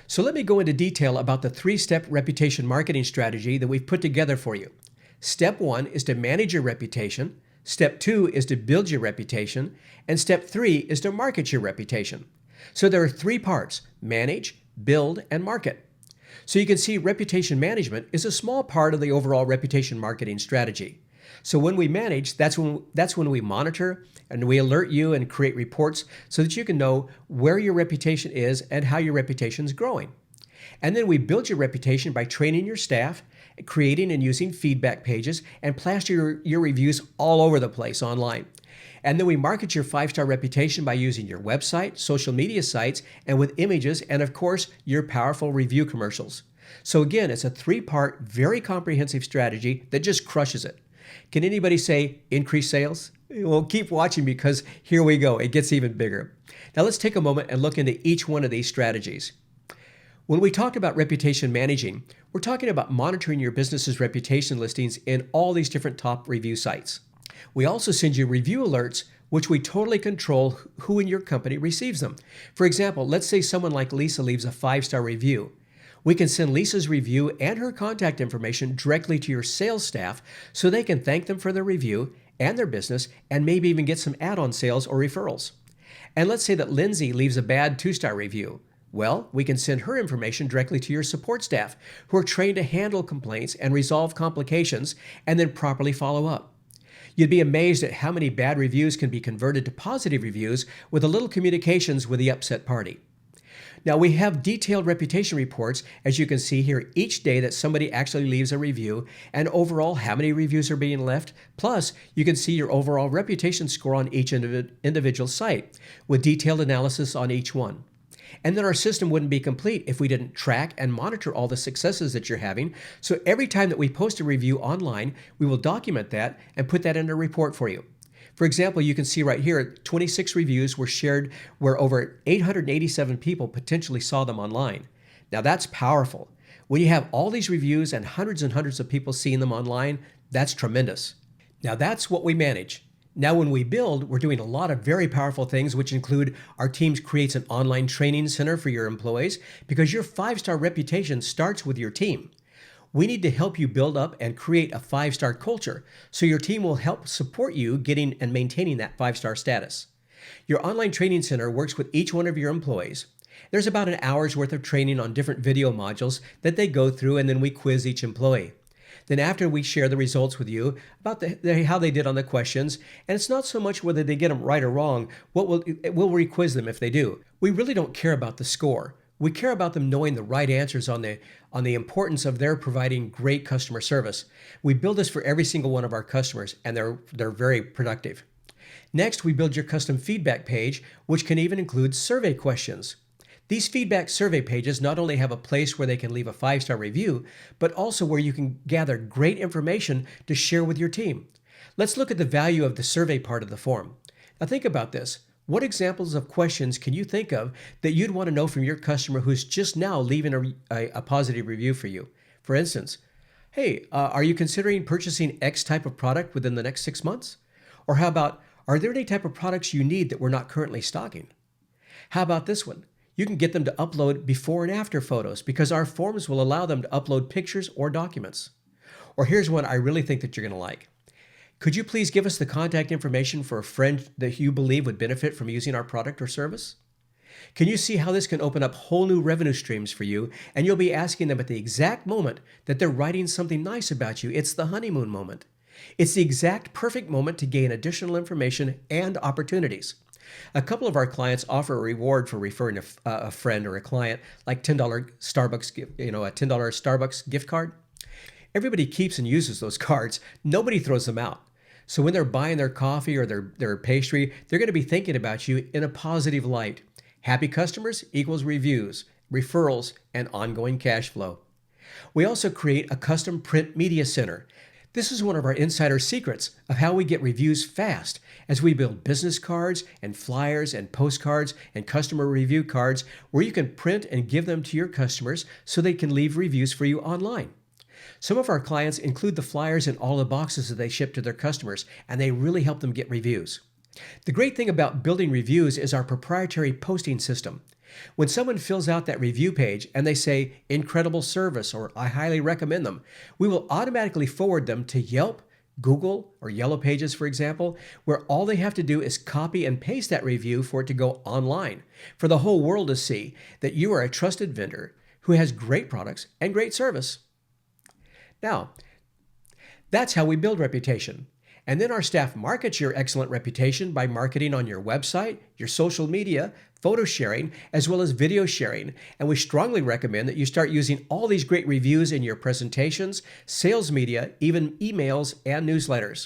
So let me go into detail about the three-step reputation marketing strategy that we've put together for you. Step 1 is to manage your reputation. Step 2 is to build your reputation. And step 3 is to market your reputation. So there are 3 parts: manage, build, and market. So you can see reputation management is a small part of the overall reputation marketing strategy. So when we manage, that's when we monitor and we alert you and create reports so that you can know where your reputation is and how your reputation is growing. And then we build your reputation by training your staff, creating and using feedback pages, and plaster your reviews all over the place online. And then we market your 5-star reputation by using your website, social media sites, and with images, and of course, your powerful review commercials. So again, it's a 3-part, very comprehensive strategy that just crushes it. Can anybody say increase sales? Well, keep watching because here we go. It gets even bigger. Now let's take a moment and look into each one of these strategies. When we talk about reputation managing, we're talking about monitoring your business's reputation listings in all these different top review sites. We also send you review alerts, which we totally control who in your company receives them. For example, let's say someone like Lisa leaves a 5-star review. We can send Lisa's review and her contact information directly to your sales staff so they can thank them for their review and their business and maybe even get some add-on sales or referrals. And let's say that Lindsay leaves a bad 2-star review. Well, we can send her information directly to your support staff who are trained to handle complaints and resolve complications and then properly follow up. You'd be amazed at how many bad reviews can be converted to positive reviews with a little communications with the upset party. Now we have detailed reputation reports, as you can see here, each day that somebody actually leaves a review and overall how many reviews are being left. Plus, you can see your overall reputation score on each individual site with detailed analysis on each one. And then our system wouldn't be complete if we didn't track and monitor all the successes that you're having. So every time that we post a review online, we will document that and put that in a report for you. For example, you can see right here, 26 reviews were shared where over 887 people potentially saw them online. Now that's powerful. When you have all these reviews and hundreds of people seeing them online, that's tremendous. Now that's what we manage. Now when we build, we're doing a lot of very powerful things, which include our team creates an online training center for your employees because your 5-star reputation starts with your team. We need to help you build up and create a 5-star culture so your team will help support you getting and maintaining that 5-star status. Your online training center works with each one of your employees. There's about an hour's worth of training on different video modules that they go through, and then we quiz each employee. Then after, we share the results with you about how they did on the questions, and it's not so much whether they get them right or wrong. We'll re-quiz them if they do. We really don't care about the score. We care about them knowing the right answers on the importance of their providing great customer service. We build this for every single one of our customers, and they're very productive. Next, we build your custom feedback page, which can even include survey questions. These feedback survey pages not only have a place where they can leave a 5-star review, but also where you can gather great information to share with your team. Let's look at the value of the survey part of the form. Now think about this. What examples of questions can you think of that you'd want to know from your customer who's just now leaving a positive review for you? For instance, hey, are you considering purchasing X type of product within the next 6 months? Or how about, are there any type of products you need that we're not currently stocking? How about this one? You can get them to upload before and after photos because our forms will allow them to upload pictures or documents. Or here's one I really think that you're going to like. Could you please give us the contact information for a friend that you believe would benefit from using our product or service? Can you see how this can open up whole new revenue streams for you, and you'll be asking them at the exact moment that they're writing something nice about you. It's the honeymoon moment. It's the exact perfect moment to gain additional information and opportunities. A couple of our clients offer a reward for referring a friend or a client, like $10 Starbucks, a $10 Starbucks gift card. Everybody keeps and uses those cards. Nobody throws them out. So when they're buying their coffee or their pastry, they're going to be thinking about you in a positive light. Happy customers equals reviews, referrals, and ongoing cash flow. We also create a custom print media center. This is one of our insider secrets of how we get reviews fast as we build business cards and flyers and postcards and customer review cards where you can print and give them to your customers so they can leave reviews for you online. Some of our clients include the flyers in all the boxes that they ship to their customers, and they really help them get reviews. The great thing about building reviews is our proprietary posting system. When someone fills out that review page and they say, incredible service, or I highly recommend them, we will automatically forward them to Yelp, Google, or Yellow Pages, for example, where all they have to do is copy and paste that review for it to go online, for the whole world to see that you are a trusted vendor who has great products and great service. Now, that's how we build reputation. And then our staff markets your excellent reputation by marketing on your website, your social media, photo sharing, as well as video sharing. And we strongly recommend that you start using all these great reviews in your presentations, sales media, even emails and newsletters.